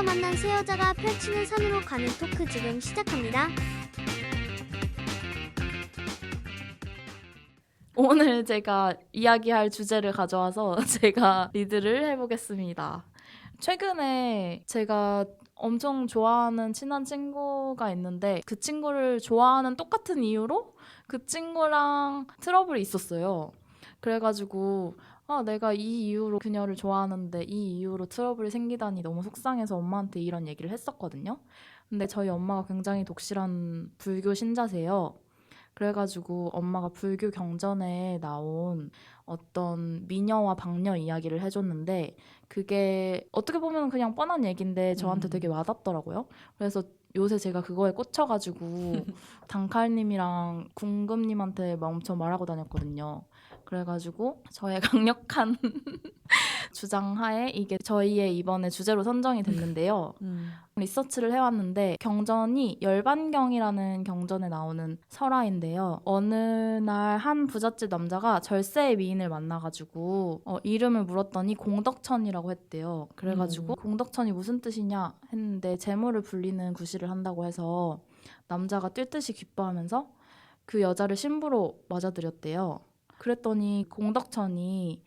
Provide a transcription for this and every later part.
만난 새 여자가 펼치는 산으로 가는 토크 지금 시작합니다. 오늘 제가 이야기할 주제를 가져와서 제가 리드를 해보겠습니다. 최근에 제가 엄청 좋아하는 친한 친구가 있는데 그 친구를 좋아하는 똑같은 이유로 그 친구랑 트러블이 있었어요. 그래가지고 내가 이 이유로 그녀를 좋아하는데 이 이유로 트러블이 생기다니 너무 속상해서 엄마한테 이런 얘기를 했었거든요. 근데 저희 엄마가 굉장히 독실한 불교 신자세요. 그래가지고 엄마가 불교 경전에 나온 어떤 미녀와 방녀 이야기를 해줬는데 그게 어떻게 보면 그냥 뻔한 얘기인데 저한테 되게 와닿더라고요. 그래서 요새 제가 그거에 꽂혀가지고 단칼님이랑 궁금님한테 막 엄청 말하고 다녔거든요. 그래가지고 저의 강력한 주장하에 이게 저희의 이번에 주제로 선정이 됐는데요. 리서치를 해왔는데 경전이 열반경이라는 경전에 나오는 설화인데요. 어느 날 한 부잣집 남자가 절세의 미인을 만나가지고 이름을 물었더니 공덕천이라고 했대요. 그래가지고 공덕천이 무슨 뜻이냐 했는데 재물을 불리는 구실을 한다고 해서 남자가 뛸 듯이 기뻐하면서 그 여자를 신부로 맞아들였대요. 그랬더니 공덕천이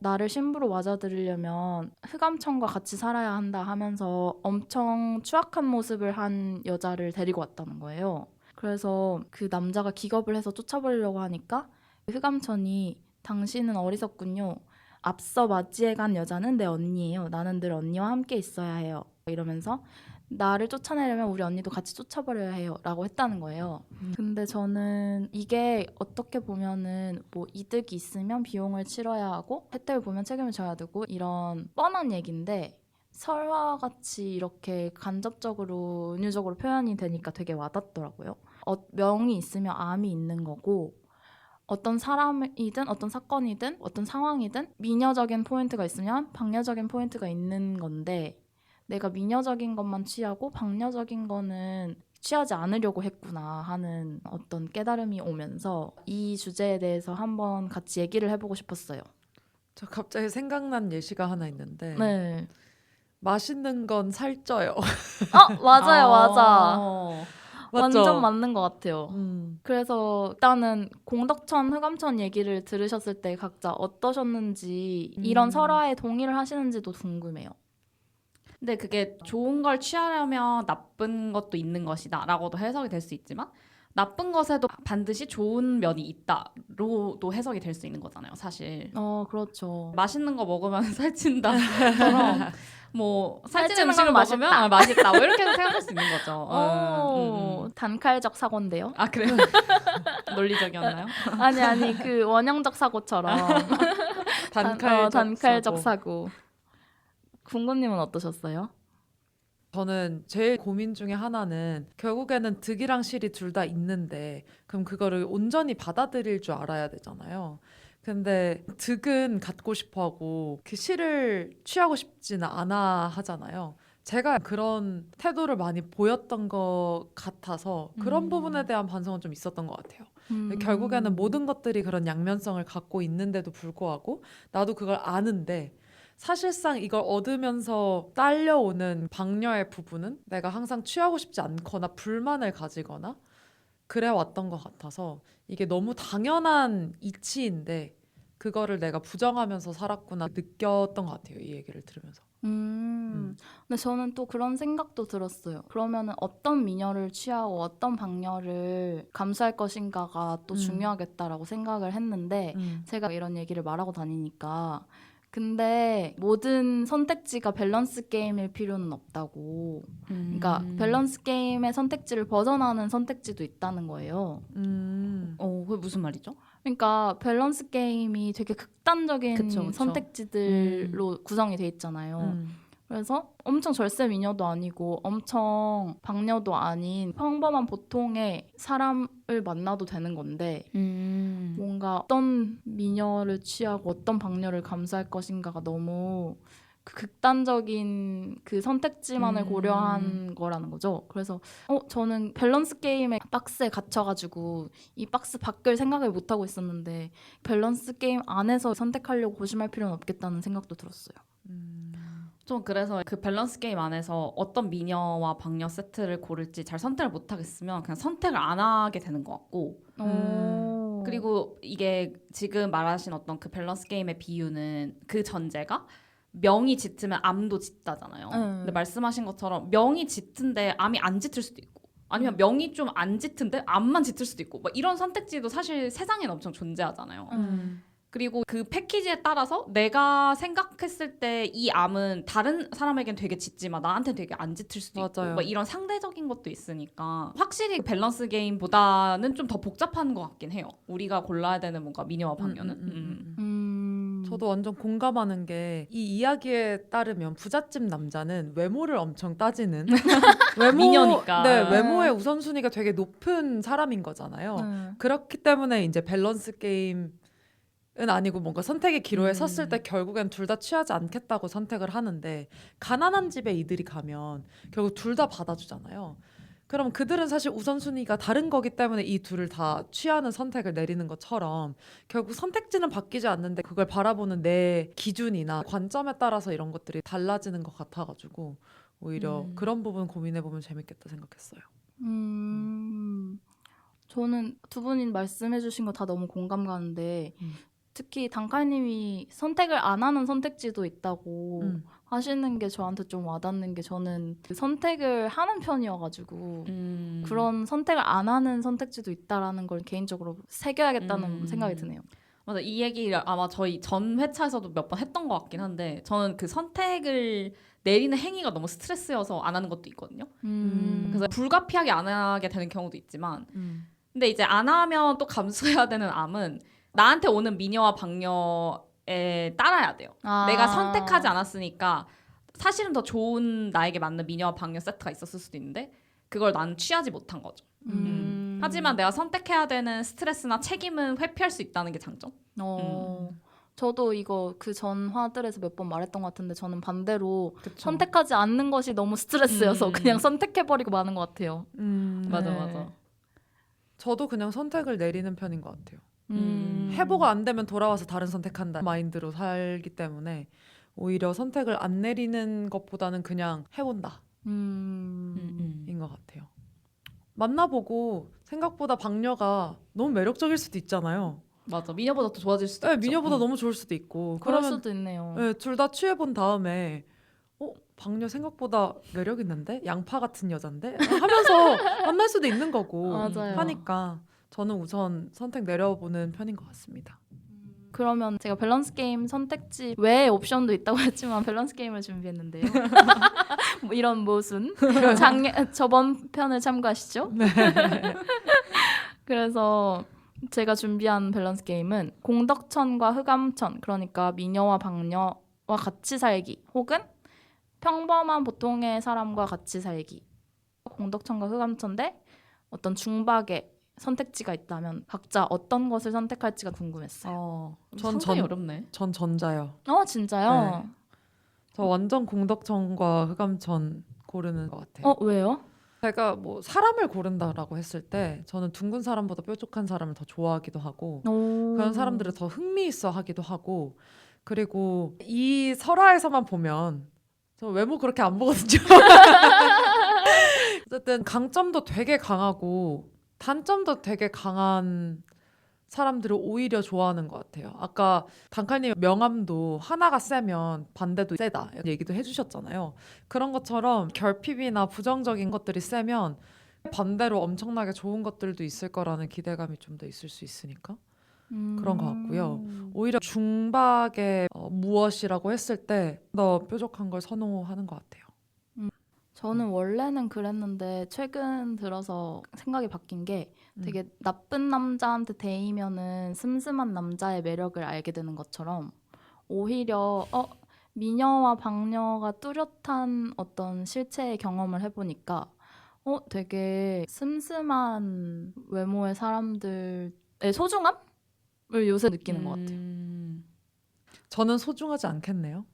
나를 신부로 맞아들이려면 흑암천과 같이 살아야 한다 하면서 엄청 추악한 모습을 한 여자를 데리고 왔다는 거예요. 그래서 그 남자가 기겁을 해서 쫓아버리려고 하니까 흑암천이 당신은 어리석군요. 앞서 맞이해간 여자는 내 언니예요. 나는 늘 언니와 함께 있어야 해요. 이러면서 나를 쫓아내려면 우리 언니도 같이 쫓아버려야 해요 라고 했다는 거예요. 근데 저는 이게 어떻게 보면은 뭐 이득이 있으면 비용을 치러야 하고 혜택을 보면 책임을 져야 되고 이런 뻔한 얘기인데 설화같이 이렇게 간접적으로 은유적으로 표현이 되니까 되게 와닿더라고요. 명이 있으면 암이 있는 거고 어떤 사람이든 어떤 사건이든 어떤 상황이든 미녀적인 포인트가 있으면 방녀적인 포인트가 있는 건데 내가 미녀적인 것만 취하고 방녀적인 거는 취하지 않으려고 했구나 하는 어떤 깨달음이 오면서 이 주제에 대해서 한번 같이 얘기를 해보고 싶었어요. 저 갑자기 생각난 예시가 하나 있는데 네. 맛있는 건 살쪄요. 맞아요, 맞아. 맞죠? 완전 맞는 것 같아요. 음. 그래서 일단은 공덕천, 흑암천 얘기를 들으셨을 때 각자 어떠셨는지 이런 설화에 동의를 하시는지도 궁금해요. 근데 그게 좋은 걸 취하려면 나쁜 것도 있는 것이다 라고도 해석이 될 수 있지만 나쁜 것에도 반드시 좋은 면이 있다로도 해석이 될 수 있는 거잖아요, 사실. 그렇죠. 맛있는 거 먹으면 살찐다처럼 뭐 살찌는 음식을 맛있다. 먹으면 맛있다 뭐 이렇게 생각할 수 있는 거죠. 단칼적 사고인데요. 아 그래요? 논리적이었나요? 아니 그 원형적 사고처럼 단칼적 사고. 궁금님은 어떠셨어요? 저는 제일 고민 중에 하나는 결국에는 득이랑 실이 둘 다 있는데 그럼 그거를 온전히 받아들일 줄 알아야 되잖아요. 근데 득은 갖고 싶어 하고 그 실을 취하고 싶지는 않아 하잖아요. 제가 그런 태도를 많이 보였던 것 같아서 그런 부분에 대한 반성은 좀 있었던 것 같아요. 결국에는 모든 것들이 그런 양면성을 갖고 있는데도 불구하고 나도 그걸 아는데 사실상 이걸 얻으면서 딸려오는 방녀의 부분은 내가 항상 취하고 싶지 않거나 불만을 가지거나 그래 왔던 것 같아서 이게 너무 당연한 이치인데 그거를 내가 부정하면서 살았구나 느꼈던 것 같아요. 이 얘기를 들으면서. 근데 저는 또 그런 생각도 들었어요. 그러면은 어떤 미녀를 취하고 어떤 방녀를 감수할 것인가가 또 중요하겠다라고 생각을 했는데 제가 이런 얘기를 말하고 다니니까 근데 모든 선택지가 밸런스 게임일 필요는 없다고. 그러니까 밸런스 게임의 선택지를 벗어나는 선택지도 있다는 거예요. 그게 무슨 말이죠? 그러니까 밸런스 게임이 되게 극단적인 그쵸. 선택지들로 구성이 돼 있잖아요. 그래서 엄청 절세 미녀도 아니고 엄청 방녀도 아닌 평범한 보통의 사람을 만나도 되는 건데 뭔가 어떤 미녀를 취하고 어떤 방녀를 감수할 것인가가 너무 그 극단적인 그 선택지만을 고려한 거라는 거죠. 그래서 저는 밸런스 게임의 박스에 갇혀가지고 이 박스 밖을 생각을 못하고 있었는데 밸런스 게임 안에서 선택하려고 고심할 필요는 없겠다는 생각도 들었어요. 좀 그래서 그 밸런스 게임 안에서 어떤 미녀와 방녀 세트를 고를지 잘 선택을 못 하겠으면 그냥 선택을 안 하게 되는 것 같고 그리고 이게 지금 말하신 어떤 그 밸런스 게임의 비유는 그 전제가 명이 짙으면 암도 짙다잖아요. 근데 말씀하신 것처럼 명이 짙은데 암이 안 짙을 수도 있고 아니면 명이 좀 안 짙은데 암만 짙을 수도 있고 막 이런 선택지도 사실 세상에는 엄청 존재하잖아요. 그리고 그 패키지에 따라서 내가 생각했을 때 이 암은 다른 사람에겐 되게 짙지만 나한테 되게 안 짙을 수도 맞아요. 있고 막 이런 상대적인 것도 있으니까 확실히 밸런스 게임보다는 좀 더 복잡한 것 같긴 해요. 우리가 골라야 되는 뭔가 미녀와 방녀는. 저도 완전 공감하는 게 이 이야기에 따르면 부잣집 남자는 외모를 엄청 따지는 미녀니까. 네, 외모의 우선순위가 되게 높은 사람인 거잖아요. 그렇기 때문에 이제 밸런스 게임은 아니고 뭔가 선택의 기로에 섰을 때 결국엔 둘 다 취하지 않겠다고 선택을 하는데 가난한 집에 이들이 가면 결국 둘 다 받아주잖아요. 그럼 그들은 사실 우선순위가 다른 거기 때문에 이 둘을 다 취하는 선택을 내리는 것처럼 결국 선택지는 바뀌지 않는데 그걸 바라보는 내 기준이나 관점에 따라서 이런 것들이 달라지는 것 같아가지고 오히려 그런 부분 고민해보면 재밌겠다 생각했어요. 저는 두 분이 말씀해주신 거 다 너무 공감 가는데 특히 단칼님이 선택을 안 하는 선택지도 있다고 하시는 게 저한테 좀 와닿는 게 저는 그 선택을 하는 편이어가지고 그런 선택을 안 하는 선택지도 있다라는 걸 개인적으로 새겨야겠다는 생각이 드네요. 맞아, 이 얘기를 아마 저희 전 회차에서도 몇 번 했던 것 같긴 한데 저는 그 선택을 내리는 행위가 너무 스트레스여서 안 하는 것도 있거든요. 그래서 불가피하게 안 하게 되는 경우도 있지만 근데 이제 안 하면 또 감수해야 되는 암은 나한테 오는 미녀와 방녀에 따라야 돼요. 내가 선택하지 않았으니까 사실은 더 좋은 나에게 맞는 미녀와 방녀 세트가 있었을 수도 있는데 그걸 나는 취하지 못한 거죠. 하지만 내가 선택해야 되는 스트레스나 책임은 회피할 수 있다는 게 장점. 저도 이거 그 전 화들에서 몇 번 말했던 것 같은데 저는 반대로 그쵸. 선택하지 않는 것이 너무 스트레스여서 그냥 선택해버리고 마는 것 같아요. 맞아 네. 맞아. 저도 그냥 선택을 내리는 편인 것 같아요. 해보가 안 되면 돌아와서 다른 선택한다 마인드로 살기 때문에 오히려 선택을 안 내리는 것보다는 그냥 해본다 인 것 같아요. 만나보고 생각보다 방녀가 너무 매력적일 수도 있잖아요. 맞아. 미녀보다 더 좋아질 수도 네, 있죠. 미녀보다 너무 좋을 수도 있고 그럴 그러면 수도 있네요. 네, 둘 다 취해본 다음에 방녀 생각보다 매력 있는데 양파 같은 여잔데 하면서 만날 수도 있는 거고 맞아요. 하니까 저는 우선 선택 내려보는 편인 것 같습니다. 그러면 제가 밸런스 게임 선택지 외에 옵션도 있다고 했지만 밸런스 게임을 준비했는데요. 뭐 이런 모순. 저번 편을 참고하시죠. 네. 그래서 제가 준비한 밸런스 게임은 공덕천과 흑암천, 그러니까 미녀와 방녀와 같이 살기 혹은 평범한 보통의 사람과 같이 살기. 공덕천과 흑암천 대 어떤 중박의 선택지가 있다면 각자 어떤 것을 선택할지가 궁금했어요. 상당히 어렵네. 전 전자요. 진짜요? 네. 저 완전 공덕천과 흑암천 고르는 것 같아요. 왜요? 제가 뭐 사람을 고른다라고 했을 때 저는 둥근 사람보다 뾰족한 사람을 더 좋아하기도 하고 그런 사람들을 더 흥미있어 하기도 하고 그리고 이 설화에서만 보면 저 외모 그렇게 안 보거든요. 어쨌든 강점도 되게 강하고 단점도 되게 강한 사람들을 오히려 좋아하는 것 같아요. 아까 단칼님 명함도 하나가 세면 반대도 세다 얘기도 해주셨잖아요. 그런 것처럼 결핍이나 부정적인 것들이 세면 반대로 엄청나게 좋은 것들도 있을 거라는 기대감이 좀 더 있을 수 있으니까 그런 것 같고요. 오히려 중박의 무엇이라고 했을 때 더 뾰족한 걸 선호하는 것 같아요. 저는 원래는 그랬는데 최근 들어서 생각이 바뀐 게 되게 나쁜 남자한테 대이면은 슴슴한 남자의 매력을 알게 되는 것처럼 오히려 미녀와 방녀가 뚜렷한 어떤 실체의 경험을 해보니까 되게 슴슴한 외모의 사람들의 소중함을 요새 느끼는 것 같아요. 저는 소중하지 않겠네요.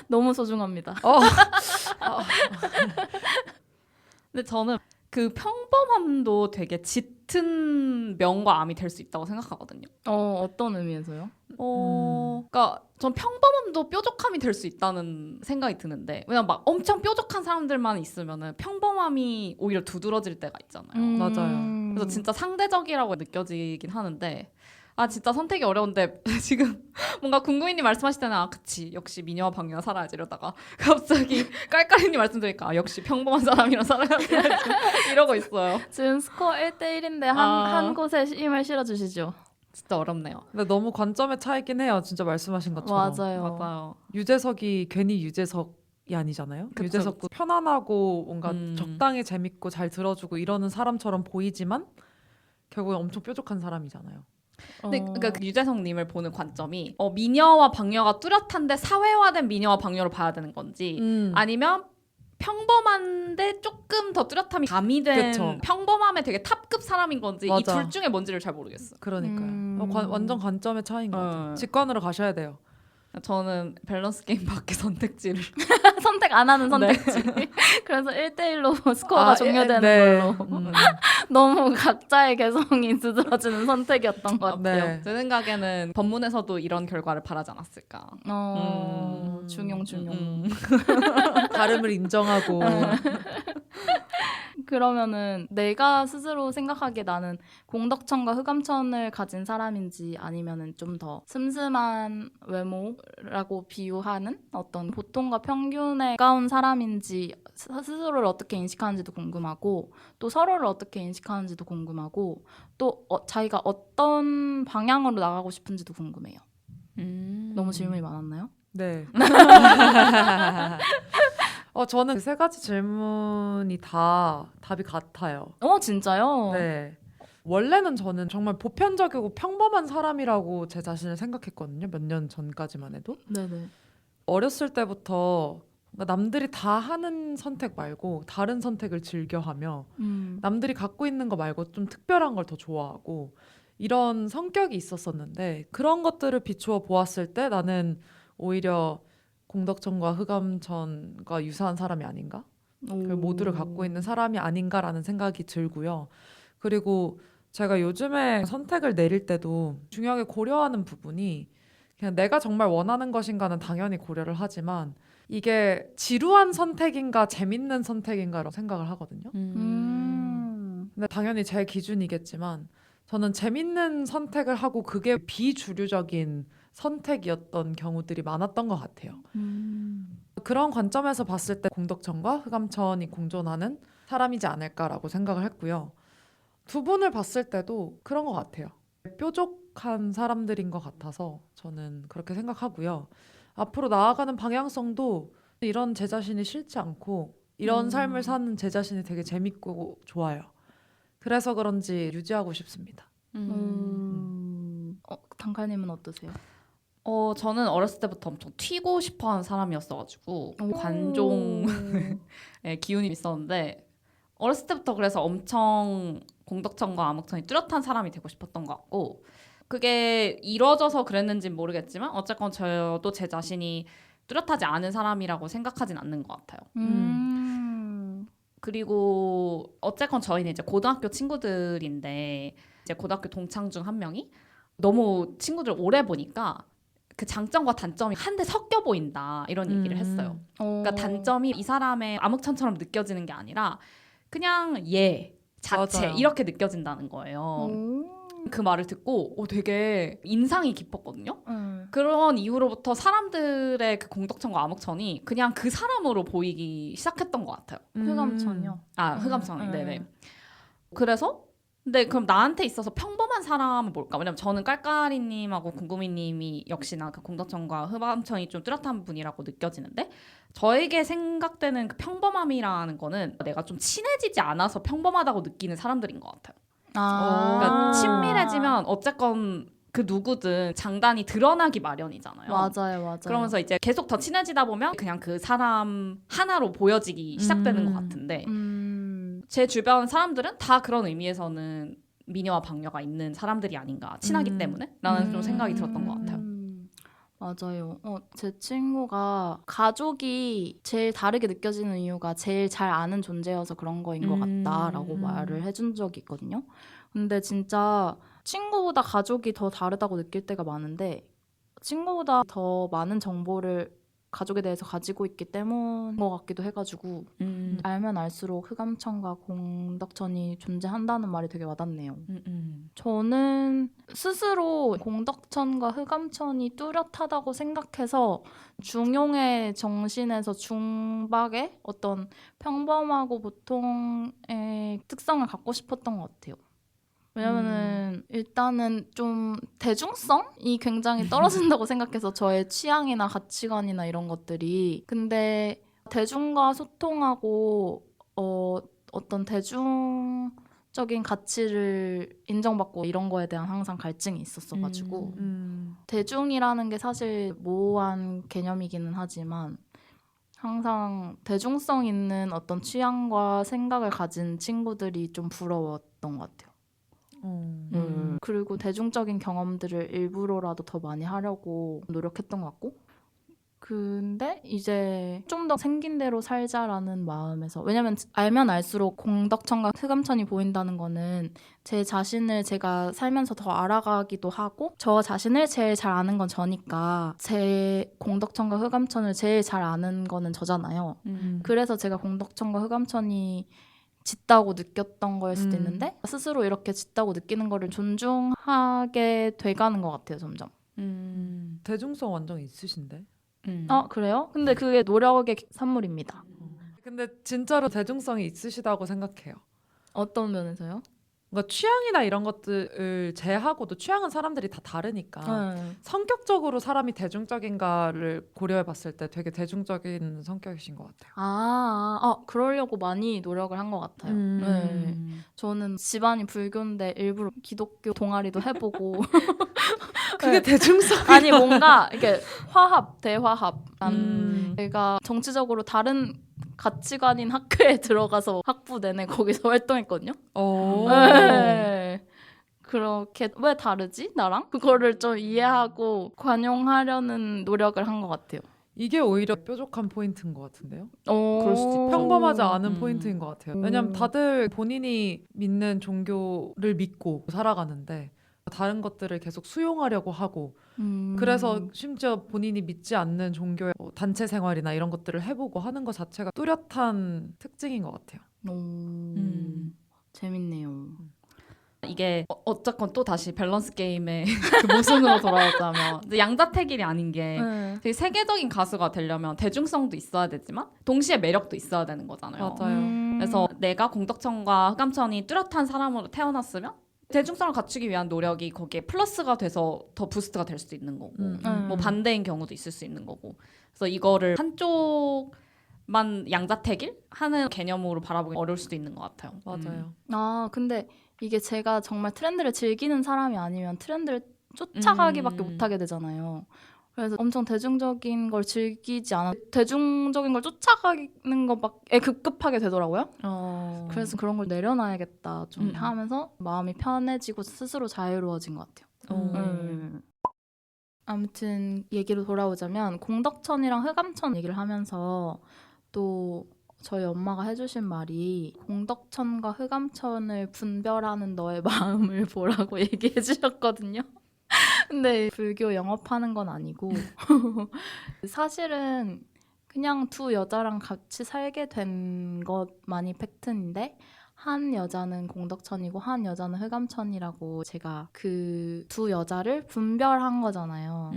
너무 소중합니다. 근데 저는 그 평범함도 되게 짙은 명과 암이 될 수 있다고 생각하거든요. 어떤 의미에서요? 그러니까 전 평범함도 뾰족함이 될 수 있다는 생각이 드는데 왜냐면 막 엄청 뾰족한 사람들만 있으면은 평범함이 오히려 두드러질 때가 있잖아요. 맞아요. 그래서 진짜 상대적이라고 느껴지긴 하는데 아 진짜 선택이 어려운데 지금 뭔가 궁금이님 말씀하실 때는 아 그치 역시 미녀와 방녀와 살아야지 이러다가 갑자기 깔깔이님 말씀 들으니까 아 역시 평범한 사람이랑 살아야지 이러고 있어요. 지금 스코어 1대1인데 한 곳에 힘을 실어주시죠. 진짜 어렵네요. 근데 너무 관점의 차이긴 해요. 진짜 말씀하신 것처럼. 맞아요. 맞아요. 유재석이 괜히 유재석이 아니잖아요. 그쵸, 유재석도 편안하고 뭔가 음. 적당히 재밌고 잘 들어주고 이러는 사람처럼 보이지만 결국엔 엄청 뾰족한 사람이잖아요. 근데 그러니까 그 유재석님을 보는 관점이 미녀와 방녀가 뚜렷한데 사회화된 미녀와 방녀로 봐야 되는 건지 아니면 평범한데 조금 더 뚜렷함이 가미된 그쵸. 평범함에 되게 탑급 사람인 건지 이 맞아. 둘 중에 뭔지를 잘 모르겠어요. 그러니까요. 완전 관점의 차이인 것 같아요. 어. 직관으로 가셔야 돼요. 저는 밸런스 게임 밖에 선택지를 선택 안 하는 네. 선택지. 그래서 1대1로 스코어가 종료되는 네. 걸로. 너무 각자의 개성이 두드러지는 선택이었던 것 같아요. 네. 제 생각에는 법문에서도 이런 결과를 바라지 않았을까. 중용. 다름을 인정하고 그러면은 내가 스스로 생각하기에 나는 공덕천과 흑암천을 가진 사람인지 아니면은 좀 더 슴슴한 외모라고 비유하는 어떤 보통과 평균에 가까운 사람인지 스스로를 어떻게 인식하는지도 궁금하고 또 서로를 어떻게 인식하는지도 궁금하고 또 자기가 어떤 방향으로 나가고 싶은지도 궁금해요. 너무 질문이 많았나요? 네. 저는 세 가지 질문이 다 답이 같아요. 진짜요? 네. 원래는 저는 정말 보편적이고 평범한 사람이라고 제 자신을 생각했거든요. 몇 년 전까지만 해도. 네네. 어렸을 때부터 남들이 다 하는 선택 말고 다른 선택을 즐겨하며 남들이 갖고 있는 거 말고 좀 특별한 걸 더 좋아하고 이런 성격이 있었었는데 그런 것들을 비추어 보았을 때 나는 오히려 공덕천과 흑암천과 유사한 사람이 아닌가? 그 모두를 갖고 있는 사람이 아닌가라는 생각이 들고요. 그리고 제가 요즘에 선택을 내릴 때도 중요하게 고려하는 부분이 그냥 내가 정말 원하는 것인가는 당연히 고려를 하지만 이게 지루한 선택인가 재밌는 선택인가라고 생각을 하거든요. 근데 당연히 제 기준이겠지만 저는 재밌는 선택을 하고 그게 비주류적인 선택이었던 경우들이 많았던 것 같아요. 그런 관점에서 봤을 때 공덕천과 흑암천이 공존하는 사람이지 않을까라고 생각을 했고요. 두 분을 봤을 때도 그런 것 같아요. 뾰족한 사람들인 것 같아서 저는 그렇게 생각하고요. 앞으로 나아가는 방향성도 이런 제 자신이 싫지 않고 이런 삶을 사는 제 자신이 되게 재밌고 좋아요. 그래서 그런지 유지하고 싶습니다. 단칼님은 어떠세요? 저는 어렸을 때부터 엄청 튀고 싶어하는 사람이었어가지고 관종의 기운이 있었는데 어렸을 때부터 그래서 엄청 공덕천과 암흑천이 뚜렷한 사람이 되고 싶었던 것 같고 그게 이루어져서 그랬는지는 모르겠지만 어쨌건 저도 제 자신이 뚜렷하지 않은 사람이라고 생각하진 않는 것 같아요. 그리고 어쨌건 저희는 이제 고등학교 친구들인데 이제 고등학교 동창 중 한 명이 너무 친구들 오래 보니까 그 장점과 단점이 한데 섞여 보인다 이런 얘기를 했어요. 그러니까 단점이 이 사람의 암흑천처럼 느껴지는 게 아니라 그냥 얘 자체 맞아요. 이렇게 느껴진다는 거예요. 그 말을 듣고 되게 인상이 깊었거든요. 그런 이후로부터 사람들의 그 공덕천과 암흑천이 그냥 그 사람으로 보이기 시작했던 것 같아요. 흑암천이요? 흑암천. 네네. 그래서 근데 그럼 나한테 있어서 평범한 사람은 뭘까? 왜냐면 저는 깔깔이님하고 궁금이님이 역시나 그 공덕천과 흑암천이 좀 뚜렷한 분이라고 느껴지는데 저에게 생각되는 그 평범함이라는 거는 내가 좀 친해지지 않아서 평범하다고 느끼는 사람들인 것 같아요. 그러니까 친밀해지면 어쨌건 그 누구든 장단이 드러나기 마련이잖아요. 맞아요. 그러면서 이제 계속 더 친해지다 보면 그냥 그 사람 하나로 보여지기 시작되는 것 같은데 제 주변 사람들은 다 그런 의미에서는 미녀와 방녀가 있는 사람들이 아닌가 친하기 때문에 라는 좀 생각이 들었던 것 같아요. 맞아요. 제 친구가 가족이 제일 다르게 느껴지는 이유가 제일 잘 아는 존재여서 그런 거인 것 같다라고 말을 해준 적이 있거든요. 근데 진짜 친구보다 가족이 더 다르다고 느낄 때가 많은데 친구보다 더 많은 정보를 가족에 대해서 가지고 있기 때문인 것 같기도 해가지고 알면 알수록 흑암천과 공덕천이 존재한다는 말이 되게 와닿네요. 저는 스스로 공덕천과 흑암천이 뚜렷하다고 생각해서 중용의 정신에서 중박의 어떤 평범하고 보통의 특성을 갖고 싶었던 것 같아요. 왜냐면은 일단은 좀 대중성이 굉장히 떨어진다고 생각해서 저의 취향이나 가치관이나 이런 것들이. 근데 대중과 소통하고 어떤 대중적인 가치를 인정받고 이런 거에 대한 항상 갈증이 있었어가지고 대중이라는 게 사실 모호한 개념이기는 하지만 항상 대중성 있는 어떤 취향과 생각을 가진 친구들이 좀 부러웠던 것 같아요. 그리고 대중적인 경험들을 일부러라도 더 많이 하려고 노력했던 것 같고, 근데 이제 좀 더 생긴 대로 살자라는 마음에서, 왜냐면 알면 알수록 공덕천과 흑암천이 보인다는 거는 제 자신을 제가 살면서 더 알아가기도 하고 저 자신을 제일 잘 아는 건 저니까 제 공덕천과 흑암천을 제일 잘 아는 거는 저잖아요. 그래서 제가 공덕천과 흑암천이 짙다고 느꼈던 거일 수도 있는데 스스로 이렇게 짙다고 느끼는 거를 존중하게 돼가는 것 같아요, 점점. 대중성 완전 있으신데? 그래요? 근데 그게 노력의 산물입니다. 근데 진짜로 대중성이 있으시다고 생각해요. 어떤 면에서요? 그러니까 취향이나 이런 것들을 제하고도 취향은 사람들이 다 다르니까 성격적으로 사람이 대중적인가를 고려해 봤을 때 되게 대중적인 성격이신 것 같아요. 그러려고 많이 노력을 한 것 같아요. 네. 저는 집안이 불교인데 일부러 기독교 동아리도 해보고 그게 대중성. 아니 뭔가 이렇게 대화합. 제가 정치적으로 다른 가치관인 학교에 들어가서 학부 내내 거기서 활동했거든요. 네. 그렇게 왜 다르지 나랑? 그거를 좀 이해하고 관용하려는 노력을 한 것 같아요. 이게 오히려 뾰족한 포인트인 것 같은데요? 그럴 수도 있죠. 평범하지 않은 포인트인 것 같아요. 왜냐면 다들 본인이 믿는 종교를 믿고 살아가는데 다른 것들을 계속 수용하려고 하고 그래서 심지어 본인이 믿지 않는 종교의 단체 생활이나 이런 것들을 해보고 하는 것 자체가 뚜렷한 특징인 것 같아요. 재밌네요. 이게 어쨌건 또 다시 밸런스 게임의 그 모순으로 돌아오자면 이제 양자택일이 아닌 게 되게 세계적인 가수가 되려면 대중성도 있어야 되지만 동시에 매력도 있어야 되는 거잖아요. 맞아요. 그래서 내가 공덕천과 흑암천이 뚜렷한 사람으로 태어났으면 대중성을 갖추기 위한 노력이 거기에 플러스가 돼서 더 부스트가 될 수도 있는 거고 뭐 반대인 경우도 있을 수 있는 거고 그래서 이거를 한쪽만 양자택일 하는 개념으로 바라보기 어려울 수도 있는 것 같아요. 맞아요. 근데 이게 제가 정말 트렌드를 즐기는 사람이 아니면 트렌드를 쫓아가기밖에 못하게 되잖아요. 그래서 엄청 대중적인 걸 즐기지 않아 대중적인 걸 쫓아가는 것밖에 급급하게 되더라고요. 그래서 그런 걸 내려놔야겠다 좀 하면서 마음이 편해지고 스스로 자유로워진 것 같아요. 아무튼 얘기로 돌아오자면 공덕천이랑 흑암천 얘기를 하면서 또 저희 엄마가 해주신 말이 공덕천과 흑암천을 분별하는 너의 마음을 보라고 얘기해 주셨거든요. 근데 불교 영업하는 건 아니고 사실은 그냥 두 여자랑 같이 살게 된 것만이 팩트인데 한 여자는 공덕천이고 한 여자는 흑암천이라고 제가 그 두 여자를 분별한 거잖아요.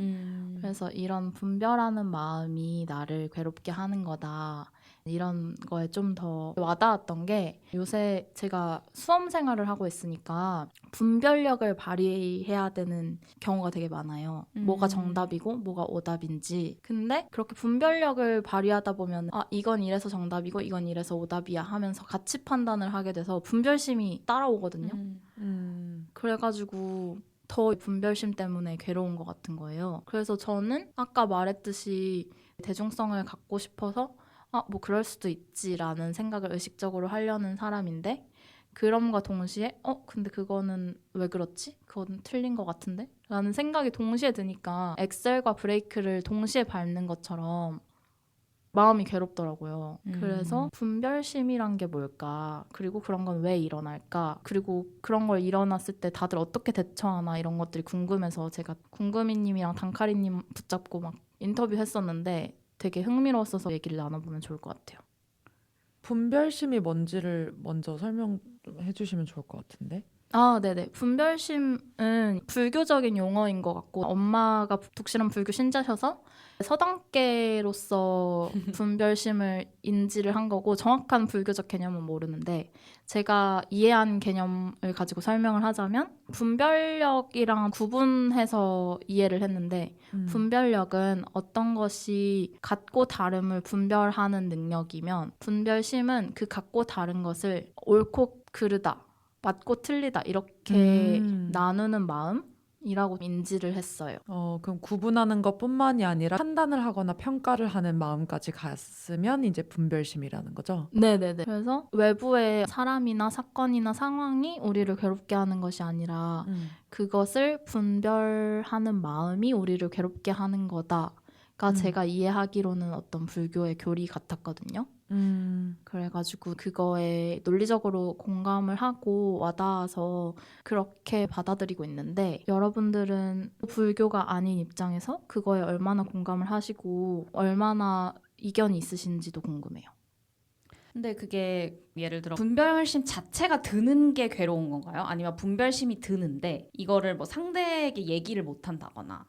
그래서 이런 분별하는 마음이 나를 괴롭게 하는 거다. 이런 거에 좀 더 와닿았던 게 요새 제가 수험 생활을 하고 있으니까 분별력을 발휘해야 되는 경우가 되게 많아요. 뭐가 정답이고 뭐가 오답인지. 근데 그렇게 분별력을 발휘하다 보면 이건 이래서 정답이고 이건 이래서 오답이야 하면서 가치 판단을 하게 돼서 분별심이 따라오거든요. 그래가지고 더 분별심 때문에 괴로운 것 같은 거예요. 그래서 저는 아까 말했듯이 대중성을 갖고 싶어서 뭐 그럴 수도 있지라는 생각을 의식적으로 하려는 사람인데 그럼과 동시에 근데 그거는 왜 그렇지? 그건 틀린 것 같은데? 라는 생각이 동시에 드니까 엑셀과 브레이크를 동시에 밟는 것처럼 마음이 괴롭더라고요. 음. 그래서 분별심이란 게 뭘까? 그리고 그런 건 왜 일어날까? 그리고 그런 걸 일어났을 때 다들 어떻게 대처하나 이런 것들이 궁금해서 제가 궁금이님이랑 단카리님 붙잡고 막 인터뷰했었는데 되게 흥미로웠어서 얘기를 나눠보면 좋을 것 같아요. 분별심이 뭔지를 먼저 설명 좀 해주시면 좋을 것 같은데. 아, 네네. 분별심은 불교적인 용어인 것 같고 엄마가 독실한 불교 신자셔서 서당계로서 분별심을 인지를 한 거고 정확한 불교적 개념은 모르는데 제가 이해한 개념을 가지고 설명을 하자면 분별력이랑 구분해서 이해를 했는데 분별력은 어떤 것이 같고 다름을 분별하는 능력이면 분별심은 그 같고 다른 것을 옳고 그르다 맞고 틀리다 이렇게 나누는 마음이라고 인지를 했어요. 그럼 구분하는 것뿐만이 아니라 판단을 하거나 평가를 하는 마음까지 갔으면 이제 분별심이라는 거죠. 네네네. 그래서 외부의 사람이나 사건이나 상황이 우리를 괴롭게 하는 것이 아니라 그것을 분별하는 마음이 우리를 괴롭게 하는 거다가 제가 이해하기로는 어떤 불교의 교리 같았거든요. 그래가지고 그거에 논리적으로 공감을 하고 와닿아서 그렇게 받아들이고 있는데 여러분들은 불교가 아닌 입장에서 그거에 얼마나 공감을 하시고 얼마나 이견이 있으신지도 궁금해요. 근데 그게 예를 들어 분별심 자체가 드는 게 괴로운 건가요? 아니면 분별심이 드는데 이거를 뭐 상대에게 얘기를 못 한다거나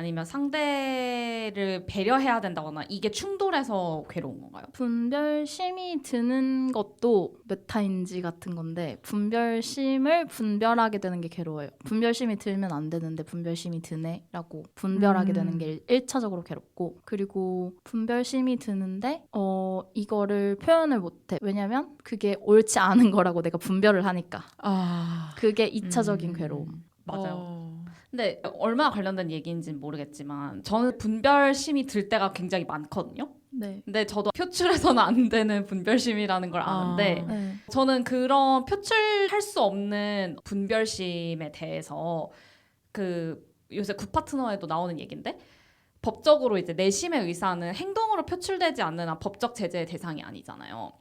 아니면 상대를 배려해야 된다거나 이게 충돌해서 괴로운 건가요? 분별심이 드는 것도 메타인지 같은 건데 분별심을 분별하게 되는 게 괴로워요. 분별심이 들면 안 되는데 분별심이 드네라고 분별하게 되는 게 1차적으로 괴롭고 그리고 분별심이 드는데 이거를 표현을 못해. 왜냐면 그게 옳지 않은 거라고 내가 분별을 하니까. 그게 2차적인 괴로움. 맞아요. 근데 얼마나 관련된 얘기인지는 모르겠지만 저는 분별심이 들 때가 굉장히 많거든요. 네. 근데 저도 표출해서는 안 되는 분별심이라는 걸 아는데 네. 저는 그런 표출할 수 없는 분별심에 대해서 그 요새 굿파트너에도 나오는 얘기인데 법적으로 이제 내심의 의사는 행동으로 표출되지 않는 한 법적 제재의 대상이 아니잖아요.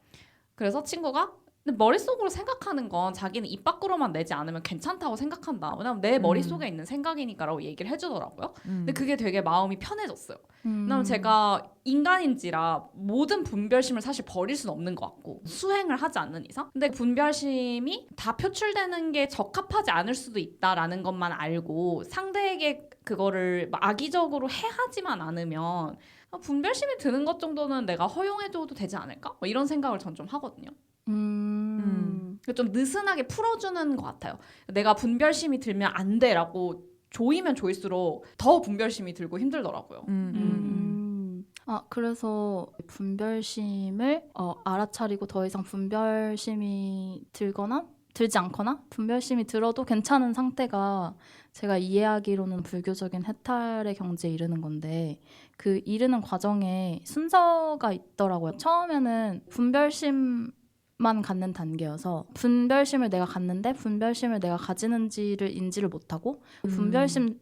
그래서 친구가 근데 머릿속으로 생각하는 건 자기는 입 밖으로만 내지 않으면 괜찮다고 생각한다. 왜냐면 내 머릿속에 있는 생각이니까라고 얘기를 해주더라고요. 근데 그게 되게 마음이 편해졌어요. 왜냐면 제가 인간인지라 모든 분별심을 사실 버릴 수는 없는 것 같고 수행을 하지 않는 이상 근데 분별심이 다 표출되는 게 적합하지 않을 수도 있다라는 것만 알고 상대에게 그거를 악의적으로 해하지만 않으면 분별심이 드는 것 정도는 내가 허용해줘도 되지 않을까? 뭐 이런 생각을 전 좀 하거든요. 좀 느슨하게 풀어주는 것 같아요. 내가 분별심이 들면 안 돼라고 조이면 조일수록 더 분별심이 들고 힘들더라고요. 그래서 분별심을 알아차리고 더 이상 분별심이 들지 않거나 분별심이 들어도 괜찮은 상태가 제가 이해하기로는 불교적인 해탈의 경지에 이르는 건데 그 이르는 과정에 순서가 있더라고요. 처음에는 분별심만 갖는 단계여서 분별심을 내가 갖는데 분별심을 내가 가지는지를 인지를 못하고 분별심이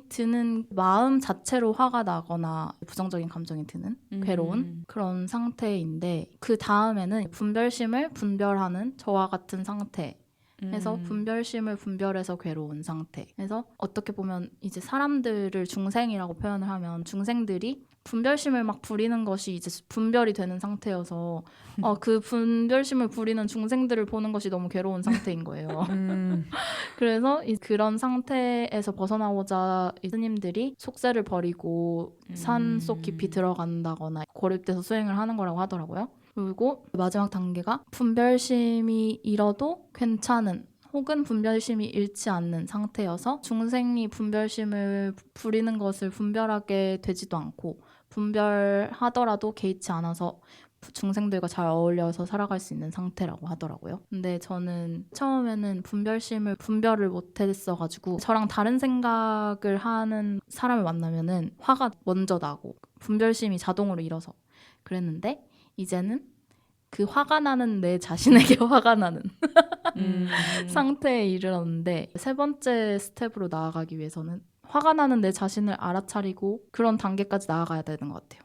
드는 마음 자체로 화가 나거나 부정적인 감정이 드는 괴로운 그런 상태인데 그 다음에는 분별심을 분별하는 저와 같은 상태에서 분별심을 분별해서 괴로운 상태. 그래서 어떻게 보면 이제 사람들을 중생이라고 표현을 하면 중생들이 분별심을 막 부리는 것이 이제 분별이 되는 상태여서 그 분별심을 부리는 중생들을 보는 것이 너무 괴로운 상태인 거예요. 그래서 그런 상태에서 벗어나고자 스님들이 속세를 버리고 산속 깊이 들어간다거나 고립돼서 수행을 하는 거라고 하더라고요. 그리고 마지막 단계가 분별심이 잃어도 괜찮은 혹은 분별심이 잃지 않는 상태여서 중생이 분별심을 부리는 것을 분별하게 되지도 않고 분별하더라도 개의치 않아서 중생들과 잘 어울려서 살아갈 수 있는 상태라고 하더라고요. 근데 저는 처음에는 분별을 못했어가지고 저랑 다른 생각을 하는 사람을 만나면은 화가 먼저 나고 분별심이 자동으로 일어서 그랬는데 이제는 그 화가 나는 내 자신에게 화가 나는 상태에 이르렀는데 세 번째 스텝으로 나아가기 위해서는 화가 나는 내 자신을 알아차리고 그런 단계까지 나아가야 되는 것 같아요.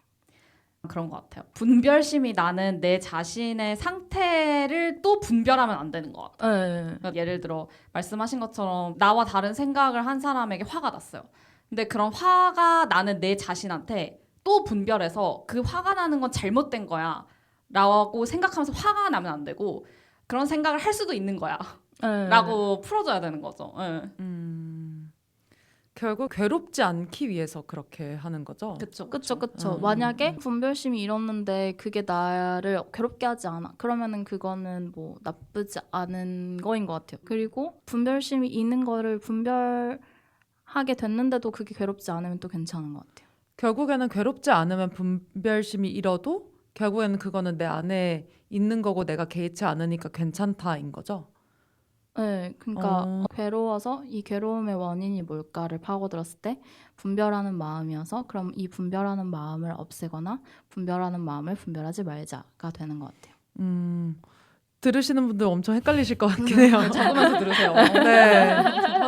그런 것 같아요. 분별심이 나는 내 자신의 상태를 또 분별하면 안 되는 것 같아요. 네. 그러니까 예를 들어 말씀하신 것처럼 나와 다른 생각을 한 사람에게 화가 났어요. 근데 그런 화가 나는 내 자신한테 또 분별해서 그 화가 나는 건 잘못된 거야 라고 생각하면서 화가 나면 안 되고 그런 생각을 할 수도 있는 거야 네. 라고 풀어줘야 되는 거죠. 네. 결국 괴롭지 않기 위해서 그렇게 하는 거죠. 그쵸. 그쵸. 만약에 분별심이 일었는데 그게 나를 괴롭게 하지 않아. 그러면은 그거는 뭐 나쁘지 않은 거인 것 같아요. 그리고 분별심이 있는 거를 분별하게 됐는데도 그게 괴롭지 않으면 또 괜찮은 것 같아요. 결국에는 괴롭지 않으면 분별심이 일어도 결국에는 그거는 내 안에 있는 거고 내가 개의치 않으니까 괜찮다인 거죠. 네, 그러니까 괴로워서 이 괴로움의 원인이 뭘까를 파고들었을 때 분별하는 마음이어서 그럼 이 분별하는 마음을 없애거나 분별하는 마음을 분별하지 말자가 되는 것 같아요. 들으시는 분들 엄청 헷갈리실 것 같긴 해요. 적으면서 들으세요. 네.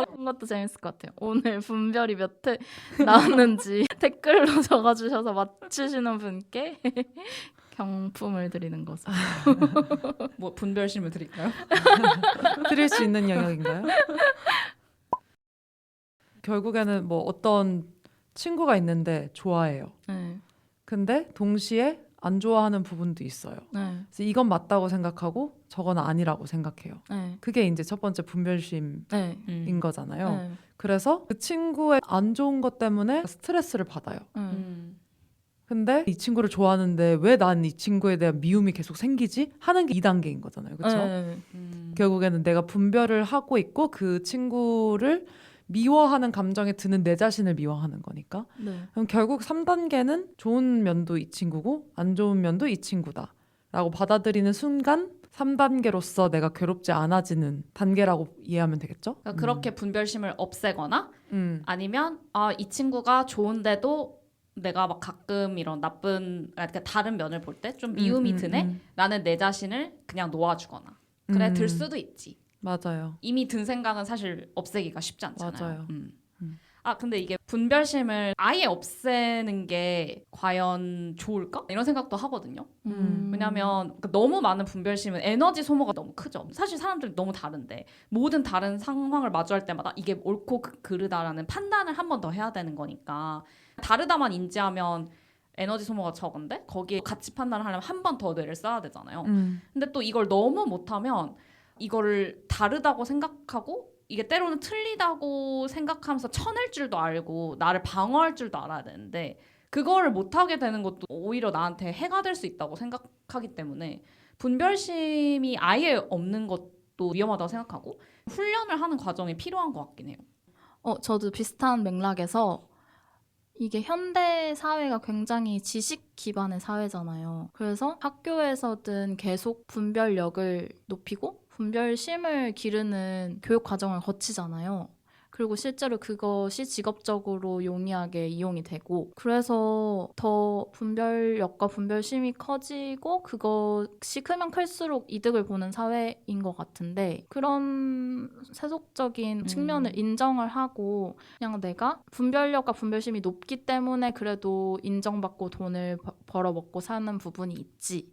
그런 것도 재밌을 것 같아요. 오늘 분별이 몇 회 나왔는지 댓글로 적어주셔서 맞추시는 분께 경품을 드리는 것으로. 뭐 분별심을 드릴까요? 드릴 수 있는 영역인가요? 결국에는 뭐 어떤 친구가 있는데 좋아해요. 네, 근데 동시에 안 좋아하는 부분도 있어요. 네, 그래서 이건 맞다고 생각하고 저건 아니라고 생각해요. 네, 그게 이제 첫 번째 분별심인 네, 거잖아요. 네, 그래서 그 친구의 안 좋은 것 때문에 스트레스를 받아요. 네. 근데 이 친구를 좋아하는데 왜 난 이 친구에 대한 미움이 계속 생기지? 하는 게 2단계인 거잖아요. 그렇죠? 네. 결국에는 내가 분별을 하고 있고 그 친구를 미워하는 감정에 드는 내 자신을 미워하는 거니까. 네. 그럼 결국 3단계는 좋은 면도 이 친구고 안 좋은 면도 이 친구다 라고 받아들이는 순간 3단계로서 내가 괴롭지 않아지는 단계라고 이해하면 되겠죠? 그러니까 그렇게 분별심을 없애거나 음. 아니면 이 친구가 좋은데도 내가 막 가끔 이런 나쁜 그러니까 다른 면을 볼 때 좀 미움이 드네? 나는 내 자신을 그냥 놓아주거나 그래 들 수도 있지. 맞아요. 이미 든 생각은 사실 없애기가 쉽지 않잖아요. 맞아요. 근데 이게 분별심을 아예 없애는 게 과연 좋을까? 이런 생각도 하거든요. 왜냐하면 너무 많은 분별심은 에너지 소모가 너무 크죠. 사실 사람들이 너무 다른데 모든 다른 상황을 마주할 때마다 이게 옳고 그르다라는 판단을 한 번 더 해야 되는 거니까 다르다만 인지하면 에너지 소모가 적은데 거기에 가치 판단을 하려면 한 번 더 뇌를 써야 되잖아요. 근데 또 이걸 너무 못하면 이거를 다르다고 생각하고 이게 때로는 틀리다고 생각하면서 쳐낼 줄도 알고 나를 방어할 줄도 알아야 되는데 그거를 못하게 되는 것도 오히려 나한테 해가 될 수 있다고 생각하기 때문에 분별심이 아예 없는 것도 위험하다고 생각하고 훈련을 하는 과정이 필요한 것 같긴 해요. 저도 비슷한 맥락에서 이게 현대 사회가 굉장히 지식 기반의 사회잖아요. 그래서 학교에서든 계속 분별력을 높이고 분별심을 기르는 교육 과정을 거치잖아요. 그리고 실제로 그것이 직업적으로 용이하게 이용이 되고 그래서 더 분별력과 분별심이 커지고 그것이 크면 클수록 이득을 보는 사회인 것 같은데 그런 세속적인 측면을 인정을 하고 그냥 내가 분별력과 분별심이 높기 때문에 그래도 인정받고 돈을 벌어먹고 사는 부분이 있지.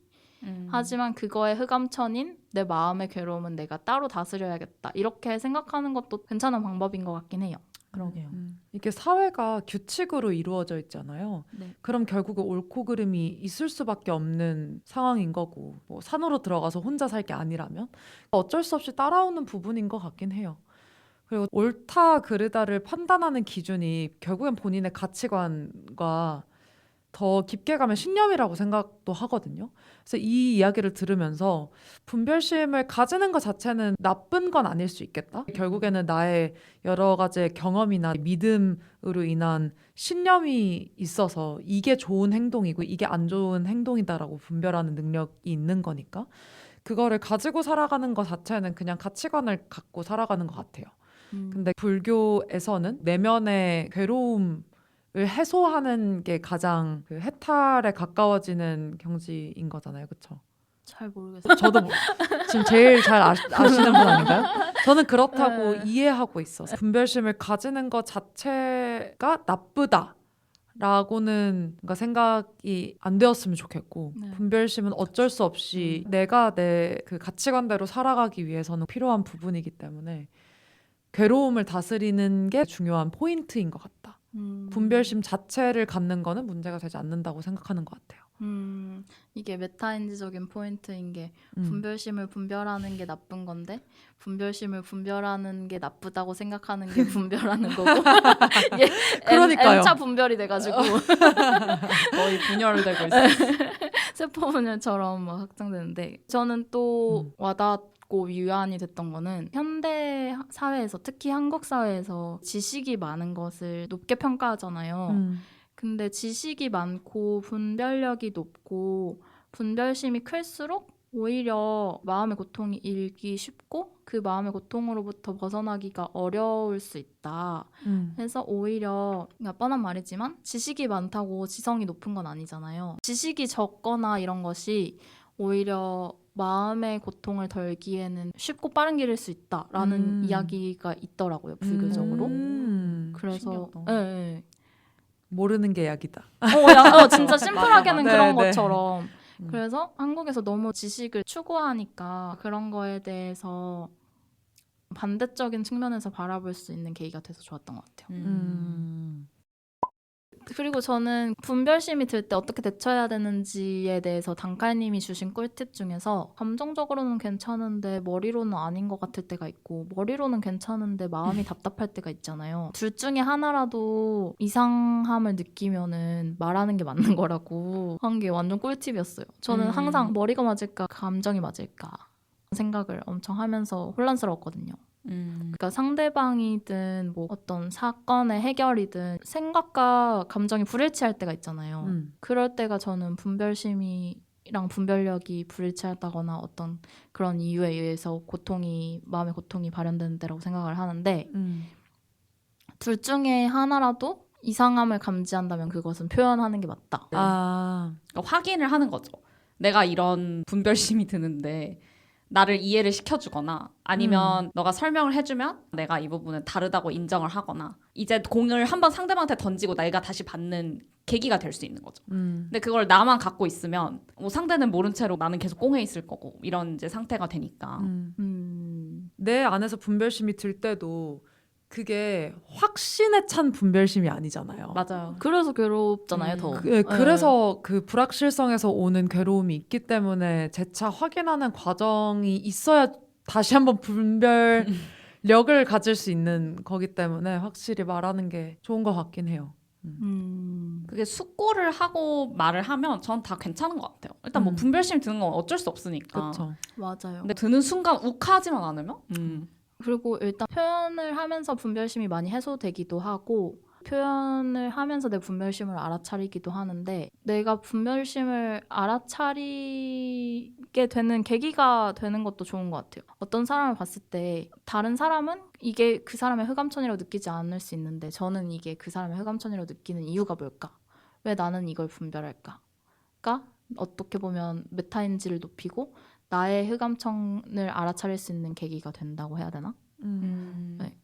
하지만 그거의 흑암천인 내 마음의 괴로움은 내가 따로 다스려야겠다. 이렇게 생각하는 것도 괜찮은 방법인 것 같긴 해요. 그러게요. 이게 사회가 규칙으로 이루어져 있잖아요. 네. 그럼 결국은 옳고 그름이 있을 수밖에 없는 상황인 거고 뭐 산으로 들어가서 혼자 살 게 아니라면 어쩔 수 없이 따라오는 부분인 것 같긴 해요. 그리고 옳다 그르다를 판단하는 기준이 결국엔 본인의 가치관과 더 깊게 가면 신념이라고 생각도 하거든요. 그래서 이 이야기를 들으면서 분별심을 가지는 것 자체는 나쁜 건 아닐 수 있겠다. 결국에는 나의 여러 가지 경험이나 믿음으로 인한 신념이 있어서 이게 좋은 행동이고 이게 안 좋은 행동이다라고 분별하는 능력이 있는 거니까 그거를 가지고 살아가는 것 자체는 그냥 가치관을 갖고 살아가는 것 같아요. 근데 불교에서는 내면의 괴로움 을 해소하는 게 가장 그 해탈에 가까워지는 경지인 거잖아요, 그렇죠? 잘 모르겠어요. 저도 지금 제일 잘 아시는 분 아닌가요? 저는 그렇다고 이해하고 있어서 분별심을 가지는 것 자체가 나쁘다라고 라고는 뭔가 생각이 안 되었으면 좋겠고 네. 분별심은 어쩔 수 없이 내가 내 그 가치관대로 살아가기 위해서는 필요한 부분이기 때문에 괴로움을 다스리는 게 중요한 포인트인 것 같다. 분별심 자체를 갖는 거는 문제가 되지 않는다고 생각하는 것 같아요. 이게 메타인지적인 포인트인 게 음. 분별심을 분별하는 게 나쁜 건데 분별심을 분별하는 게 나쁘다고 생각하는 게 분별하는 거고 이게 그러니까요. M자 분별이 돼가지고 거의 분열되고 있어요. 세포 분열처럼 막 확장되는데 저는 또 와닿고 위안이 됐던 거는 현대 사회에서 특히 한국 사회에서 지식이 많은 것을 높게 평가하잖아요. 근데 지식이 많고 분별력이 높고 분별심이 클수록 오히려 마음의 고통이 일기 쉽고 그 마음의 고통으로부터 벗어나기가 어려울 수 있다. 그래서 오히려 그러니까 뻔한 말이지만 지식이 많다고 지성이 높은 건 아니잖아요. 지식이 적거나 이런 것이 오히려 마음의 고통을 덜기에는 쉽고 빠른 길일 수 있다라는 이야기가 있더라고요. 불교적으로. 그래서 신기하다. 예. 모르는 게 약이다. 진짜 심플하게는 맞아. 그런 네, 네. 것처럼. 그래서 한국에서 너무 지식을 추구하니까 그런 거에 대해서 반대적인 측면에서 바라볼 수 있는 계기가 돼서 좋았던 것 같아요. 그리고 저는 분별심이 들 때 어떻게 대처해야 되는지에 대해서 단칼님이 주신 꿀팁 중에서 감정적으로는 괜찮은데 머리로는 아닌 것 같을 때가 있고 머리로는 괜찮은데 마음이 답답할 때가 있잖아요. 둘 중에 하나라도 이상함을 느끼면은 말하는 게 맞는 거라고 한 게 완전 꿀팁이었어요. 저는 항상 머리가 맞을까 감정이 맞을까 생각을 엄청 하면서 혼란스러웠거든요. 그러니까 상대방이든 뭐 어떤 사건의 해결이든 생각과 감정이 불일치할 때가 있잖아요. 그럴 때가 저는 분별심이랑 분별력이 불일치하다거나 어떤 그런 이유에 의해서 마음의 고통이 발현되는 때라고 생각을 하는데 둘 중에 하나라도 이상함을 감지한다면 그것은 표현하는 게 맞다. 그러니까 확인을 하는 거죠. 내가 이런 분별심이 드는데 나를 이해를 시켜주거나 아니면 너가 설명을 해주면 내가 이 부분은 다르다고 인정을 하거나 이제 공을 한번 상대방한테 던지고 내가 다시 받는 계기가 될 수 있는 거죠. 근데 그걸 나만 갖고 있으면 상대는 모른 채로 나는 계속 꽁에 있을 거고 이런 이제 상태가 되니까 내 안에서 분별심이 들 때도 그게 확신에 찬 분별심이 아니잖아요. 맞아요. 그래서 괴롭잖아요, 더. 그래서 그 불확실성에서 오는 괴로움이 있기 때문에 재차 확인하는 과정이 있어야 다시 한번 분별력을 가질 수 있는 거기 때문에 확실히 말하는 게 좋은 것 같긴 해요. 그게 숙고를 하고 말을 하면 전 다 괜찮은 것 같아요. 일단 뭐 분별심 드는 건 어쩔 수 없으니까. 그렇죠. 맞아요. 근데 드는 순간 욱하지만 않으면 그리고 일단 표현을 하면서 분별심이 많이 해소되기도 하고 표현을 하면서 내 분별심을 알아차리기도 하는데 내가 분별심을 알아차리게 되는 계기가 되는 것도 좋은 것 같아요. 어떤 사람을 봤을 때 다른 사람은 이게 그 사람의 흑암천이라고 느끼지 않을 수 있는데 저는 이게 그 사람의 흑암천이라고 느끼는 이유가 뭘까? 왜 나는 이걸 분별할까? 가 어떻게 보면 메타인지를 높이고 나의 흑암천을 알아차릴 수 있는 계기가 된다고 해야 되나? 네.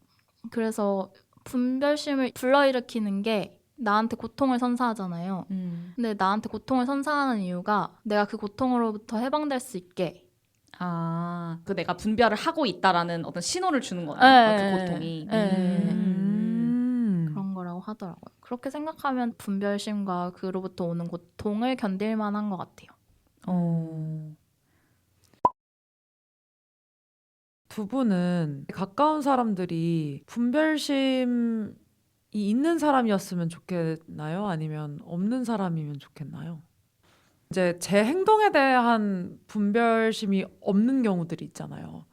그래서 분별심을 불러일으키는 게 나한테 고통을 선사하잖아요. 근데 나한테 고통을 선사하는 이유가 내가 그 고통으로부터 해방될 수 있게 그 내가 분별을 하고 있다라는 어떤 신호를 주는 거네요. 그 고통이. 그런 거라고 하더라고요. 그렇게 생각하면 분별심과 그로부터 오는 고통을 견딜 만한 것 같아요. 두 분은 가까운 사람들이 분별심이 있는 사람이었으면 좋겠나요? 아니면 없는 사람이면 좋겠나요? 이제 제 행동에 대한 분별심이 없는 경우들이 있잖아요.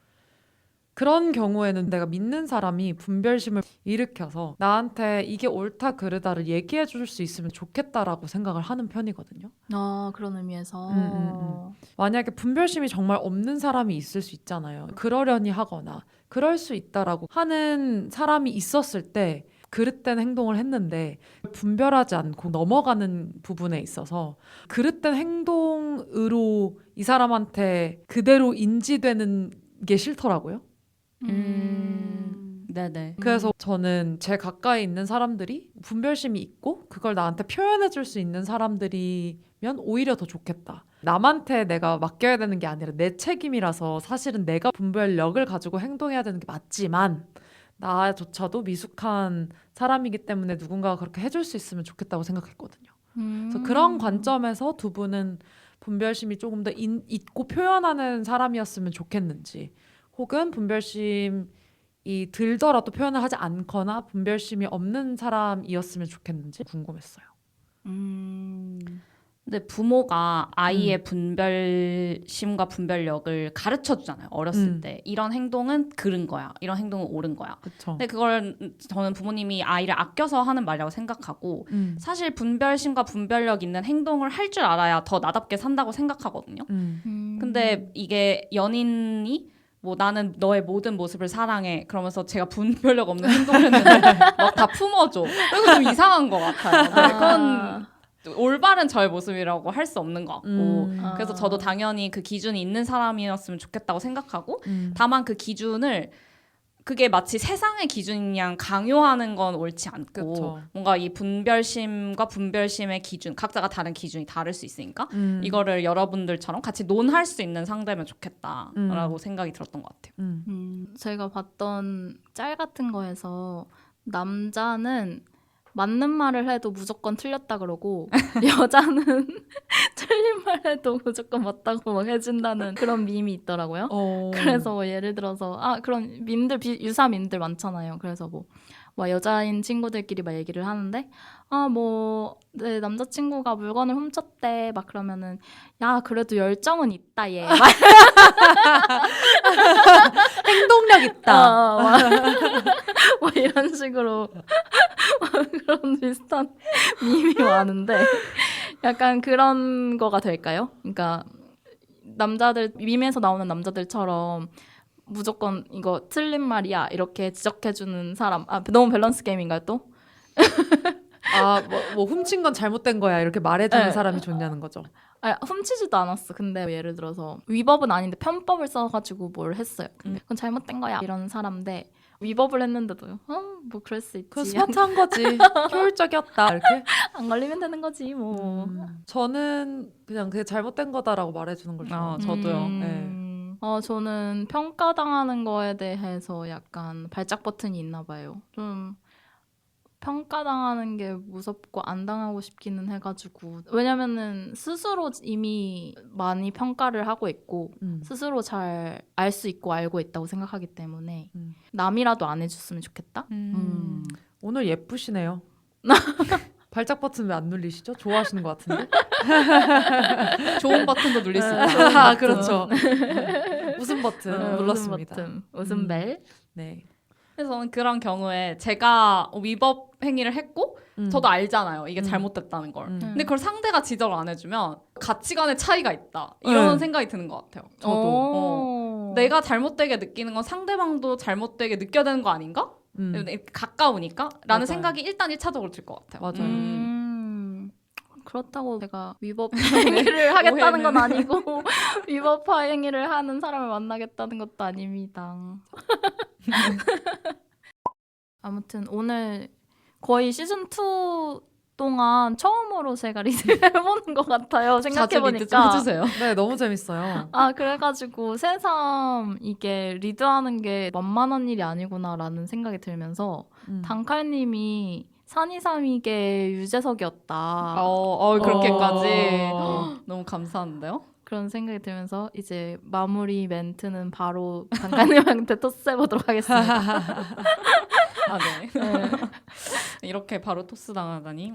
그런 경우에는 내가 믿는 사람이 분별심을 일으켜서 나한테 이게 옳다 그르다를 얘기해 줄 수 있으면 좋겠다라고 생각을 하는 편이거든요. 그런 의미에서 만약에 분별심이 정말 없는 사람이 있을 수 있잖아요. 그러려니 하거나 그럴 수 있다라고 하는 사람이 있었을 때 그릇된 행동을 했는데 분별하지 않고 넘어가는 부분에 있어서 그릇된 행동으로 이 사람한테 그대로 인지되는 게 싫더라고요. 네네. 그래서 저는 제 가까이 있는 사람들이 분별심이 있고 그걸 나한테 표현해 줄 수 있는 사람들이면 오히려 더 좋겠다. 남한테 내가 맡겨야 되는 게 아니라 내 책임이라서 사실은 내가 분별력을 가지고 행동해야 되는 게 맞지만 나조차도 미숙한 사람이기 때문에 누군가가 그렇게 해줄 수 있으면 좋겠다고 생각했거든요. 그래서 그런 관점에서 두 분은 분별심이 조금 더 있고 표현하는 사람이었으면 좋겠는지, 혹은 분별심이 들더라도 표현을 하지 않거나 분별심이 없는 사람이었으면 좋겠는지 궁금했어요. 근데 부모가 아이의 분별심과 분별력을 가르쳐 주잖아요. 어렸을 때. 이런 행동은 그른 거야. 이런 행동은 옳은 거야. 그렇죠. 근데 그걸 저는 부모님이 아이를 아껴서 하는 말이라고 생각하고 사실 분별심과 분별력 있는 행동을 할 줄 알아야 더 나답게 산다고 생각하거든요. 근데 이게 연인이 뭐 나는 너의 모든 모습을 사랑해 그러면서 제가 분별력 없는 행동을 했는데 막 다 품어줘. 이거 좀 이상한 것 같아요. 네, 그건 올바른 저의 모습이라고 할 수 없는 것 같고 그래서 저도 당연히 그 기준이 있는 사람이었으면 좋겠다고 생각하고 다만 그 기준을 그게 마치 세상의 기준인 양 강요하는 건 옳지 않고 그쵸. 뭔가 이 분별심과 분별심의 기준 각자가 다른 기준이 다를 수 있으니까 이거를 여러분들처럼 같이 논할 수 있는 상대면 좋겠다라고 생각이 들었던 것 같아요. 제가 봤던 짤 같은 거에서 남자는 맞는 말을 해도 무조건 틀렸다 그러고 여자는 틀린 말 해도 무조건 맞다고 막 해준다는 그런 밈이 있더라고요. 그래서 뭐 예를 들어서 그런 밈들 유사 밈들 많잖아요. 그래서 뭐 여자인 친구들끼리 막 얘기를 하는데 내 남자친구가 물건을 훔쳤대 막 그러면은 야 그래도 열정은 있다 얘 막 행동력 있다. 뭐 이런 식으로 그런 비슷한 밈이 많은데 약간 그런 거가 될까요? 그러니까 남자들 밈에서 나오는 남자들처럼 무조건 이거 틀린 말이야 이렇게 지적해주는 사람 너무 밸런스 게임인가요 또? 뭐 훔친 건 잘못된 거야 이렇게 말해주는 네. 사람이 좋냐는 거죠. 훔치지도 않았어. 근데 예를 들어서 위법은 아닌데 편법을 써가지고 뭘 했어요. 근데 그건 잘못된 거야 이런 사람인데 위법을 했는데도요. 뭐 그럴 수 있지. 그 스마트한 거지. 효율적이었다 이렇게. 안 걸리면 되는 거지 뭐. 저는 그냥 그게 잘못된 거다라고 말해주는 걸 좋아해요. 저도요. 네. 저는 평가당하는 거에 대해서 약간 발작 버튼이 있나 봐요. 좀 평가당하는 게 무섭고 안 당하고 싶기는 해가지고 왜냐면은 스스로 이미 많이 평가를 하고 있고 스스로 잘 알 수 있고 알고 있다고 생각하기 때문에 남이라도 안 해줬으면 좋겠다. 오늘 예쁘시네요. 발작 버튼 왜 안 눌리시죠? 좋아하시는 것 같은데. 좋은 버튼도 눌릴 수 있다. 그렇죠. 웃음 버튼 눌렀습니다. 웃음 벨. 네. 그래서 저는 그런 경우에 제가 위법 행위를 했고 저도 알잖아요. 이게 잘못됐다는 걸. 근데 그걸 상대가 지적을 안 해주면 가치관의 차이가 있다. 이런 생각이 드는 것 같아요. 저도. 내가 잘못되게 느끼는 건 상대방도 잘못되게 느껴야 되는 거 아닌가? 가까우니까? 라는 맞아요. 생각이 일단 1차적으로 들 것 같아요. 맞아요. 그렇다고 제가 위법 행위를 하겠다는 건 오해는. 아니고 위법 행위를 하는 사람을 만나겠다는 것도 아닙니다. 아무튼 오늘 거의 시즌2 동안 처음으로 제가 리드를 해보는 것 같아요. 자주 리드 좀 생각해보니까. 해주세요. 네, 너무 재밌어요. 그래가지고 새삼 이게 리드하는 게 만만한 일이 아니구나라는 생각이 들면서 단칼님이 산이삼이계 유재석이었다. 그렇게까지. 너무 감사한데요? 그런 생각이 들면서 이제 마무리 멘트는 바로 단칼님한테 토스해보도록 하겠습니다. 네. 이렇게 바로 토스 당하다니.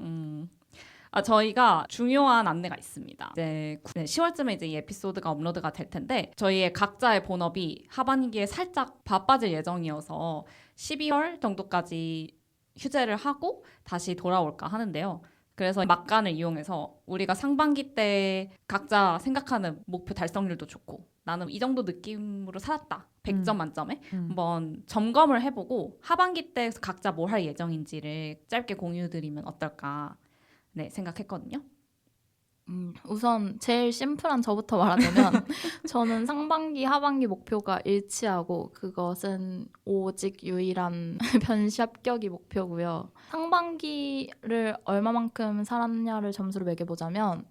저희가 중요한 안내가 있습니다. 이제 10월쯤에 이제 이 에피소드가 업로드가 될 텐데 저희의 각자의 본업이 하반기에 살짝 바빠질 예정이어서 12월 정도까지 휴재를 하고 다시 돌아올까 하는데요. 그래서 막간을 이용해서 우리가 상반기 때 각자 생각하는 목표 달성률도 좋고 나는 이 정도 느낌으로 살았다. 100점 만점에 한번 점검을 해보고 하반기 때 각자 뭘 할 예정인지를 짧게 공유드리면 어떨까 생각했거든요. 우선 제일 심플한 저부터 말하자면 저는 상반기, 하반기 목표가 일치하고 그것은 오직 유일한 변시 합격이 목표고요. 상반기를 얼마만큼 살았냐를 점수로 매겨보자면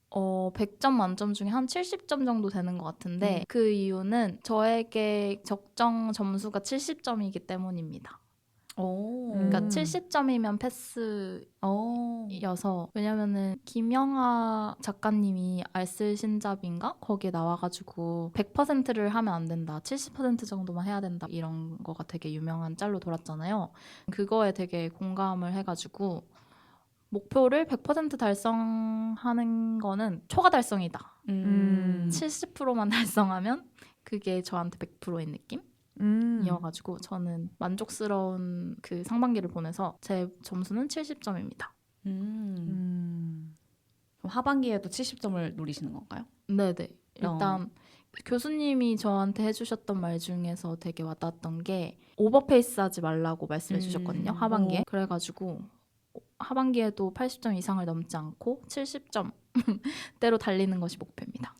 100점 만점 중에 한 70점 정도 되는 것 같은데 그 이유는 저에게 적정 점수가 70점이기 때문입니다. 그러니까 70점이면 패스여서 왜냐면은 김영하 작가님이 알쓸신잡인가? 거기에 나와가지고 100%를 하면 안 된다. 70% 정도만 해야 된다. 이런 거가 되게 유명한 짤로 돌았잖아요. 그거에 되게 공감을 해가지고 목표를 100% 달성하는 거는 초과 달성이다. 70%만 달성하면 그게 저한테 100%인 느낌? 이어가지고 저는 만족스러운 그 상반기를 보내서 제 점수는 70점입니다. 그럼 하반기에도 70점을 노리시는 건가요? 네네. 일단 교수님이 저한테 해주셨던 말 중에서 되게 와닿았던 게 오버페이스 하지 말라고 말씀해 주셨거든요. 하반기에. 그래가지고 하반기에도 80점 이상을 넘지 않고 70점 대로 달리는 것이 목표입니다.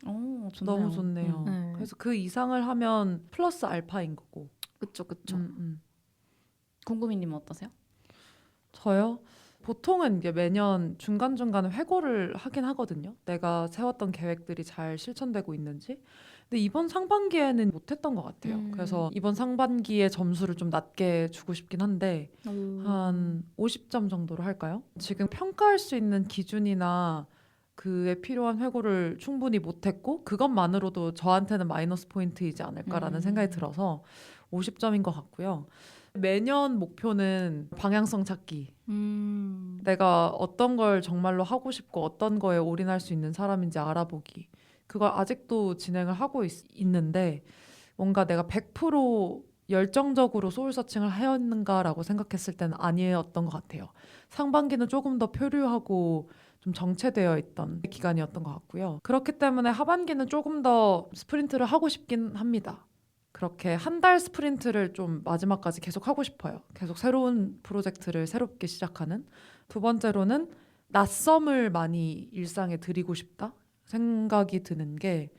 좋네요. 너무 좋네요. 네. 그래서 그 이상을 하면 플러스 알파인 거고. 그쵸. 궁금이님은 어떠세요? 저요? 보통은 이게 매년 중간중간에 회고를 하긴 하거든요. 내가 세웠던 계획들이 잘 실천되고 있는지. 근데 이번 상반기에는 못했던 것 같아요. 그래서 이번 상반기에 점수를 좀 낮게 주고 싶긴 한데 한 50점 정도로 할까요? 지금 평가할 수 있는 기준이나 그에 필요한 회고를 충분히 못했고 그것만으로도 저한테는 마이너스 포인트이지 않을까라는 생각이 들어서 50점인 것 같고요. 매년 목표는 방향성 찾기. 내가 어떤 걸 정말로 하고 싶고 어떤 거에 올인할 수 있는 사람인지 알아보기. 그걸 아직도 진행을 하고 있는데 뭔가 내가 100% 열정적으로 소울 서칭을 해왔는가라고 생각했을 때는 아니었던 것 같아요. 상반기는 조금 더 표류하고 좀 정체되어 있던 기간이었던 것 같고요. 그렇기 때문에 하반기는 조금 더 스프린트를 하고 싶긴 합니다. 그렇게 한 달 스프린트를 좀 마지막까지 계속 하고 싶어요. 계속 새로운 프로젝트를 새롭게 시작하는. 두 번째로는 낯섦을 많이 일상에 들이고 싶다 생각이 드는 게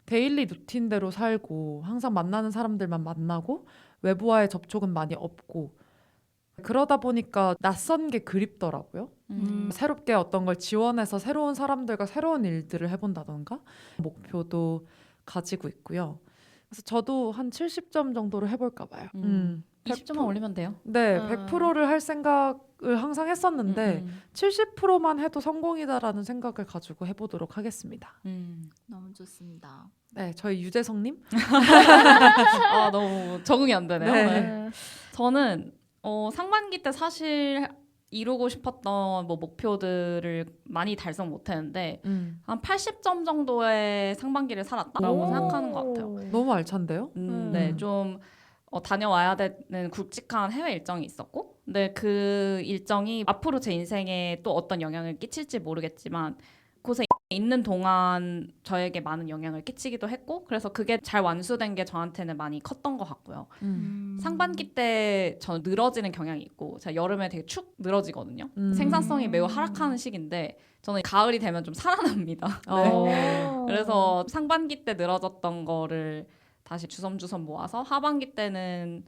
데일리 루틴대로 살고 항상 만나는 사람들만 만나고 외부와의 접촉은 많이 없고 그러다 보니까 낯선 게 그립더라고요. 새롭게 어떤 걸 지원해서 새로운 사람들과 새로운 일들을 해본다던가 목표도 가지고 있고요. 그래서 저도 한 70점 정도로 해볼까 봐요. 20점만 올리면 돼요. 네, 100%를 할 생각을 항상 했었는데 70%만 해도 성공이다라는 생각을 가지고 해보도록 하겠습니다. 너무 좋습니다. 네, 저희 유재성님. 너무 적응이 안 되네요. 네. 저는 상반기 때 사실 이루고 싶었던 목표들을 많이 달성 못했는데 한 80점 정도의 상반기를 살았다라고 생각하는 것 같아요. 너무 알찬데요? 네, 좀 다녀와야 되는 굵직한 해외 일정이 있었고, 근데 그 일정이 앞으로 제 인생에 또 어떤 영향을 끼칠지 모르겠지만 곳에 있는 동안 저에게 많은 영향을 끼치기도 했고, 그래서 그게 잘 완수된 게 저한테는 많이 컸던 것 같고요. 상반기 때 저는 늘어지는 경향이 있고, 제가 여름에 되게 축 늘어지거든요. 생산성이 매우 하락하는 시기인데 저는 가을이 되면 좀 살아납니다. 네. 그래서 상반기 때 늘어졌던 거를 다시 주섬주섬 모아서 하반기 때는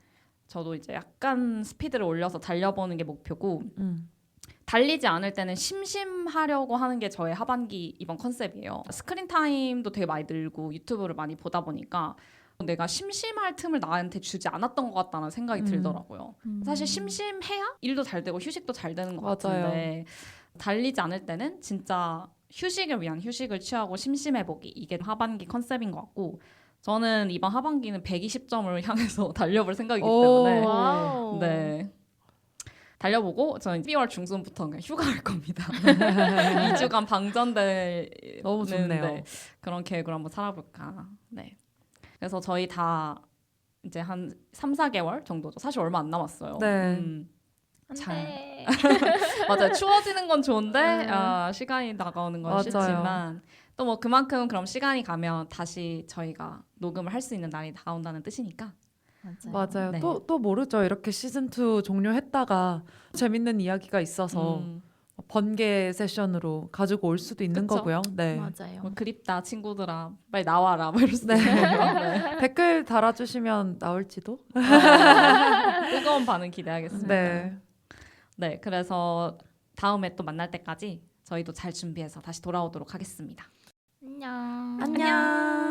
저도 이제 약간 스피드를 올려서 달려보는 게 목표고, 달리지 않을 때는 심심하려고 하는 게 저의 하반기 이번 컨셉이에요. 스크린 타임도 되게 많이 늘고 유튜브를 많이 보다 보니까 내가 심심할 틈을 나한테 주지 않았던 것 같다는 생각이 들더라고요. 사실 심심해야 일도 잘 되고 휴식도 잘 되는 것 같은데 달리지 않을 때는 진짜 휴식을 위한 휴식을 취하고 심심해보기, 이게 하반기 컨셉인 것 같고, 저는 이번 하반기는 120점을 향해서 달려볼 생각이기 때문에 네. 달려보고 저는 12월 중순부터 그냥 휴가할 겁니다. 2주간 방전되는 너무 좋네요. 네, 그런 계획으로 한번 살아볼까. 네. 그래서 저희 다 이제 한 3, 4개월 정도죠. 사실 얼마 안 남았어요. 네. 안돼. 맞아요. 추워지는 건 좋은데 시간이 나가는 건 맞아요. 싫지만 또 뭐 그만큼 그럼 시간이 가면 다시 저희가 녹음을 할 수 있는 날이 다가온다는 뜻이니까. 맞아요. 네. 또 모르죠. 이렇게 시즌2 종료했다가 재밌는 이야기가 있어서 번개 세션으로 가지고 올 수도 있는 그쵸? 거고요. 네. 맞아요. 뭐 그립다 친구들아 빨리 나와라 뭐 이럴 수도 네. 있는 거고요. 네. 댓글 달아주시면 나올지도. 뜨거운 반응 기대하겠습니다. 네. 네, 그래서 다음에 또 만날 때까지 저희도 잘 준비해서 다시 돌아오도록 하겠습니다. 안녕. 안녕.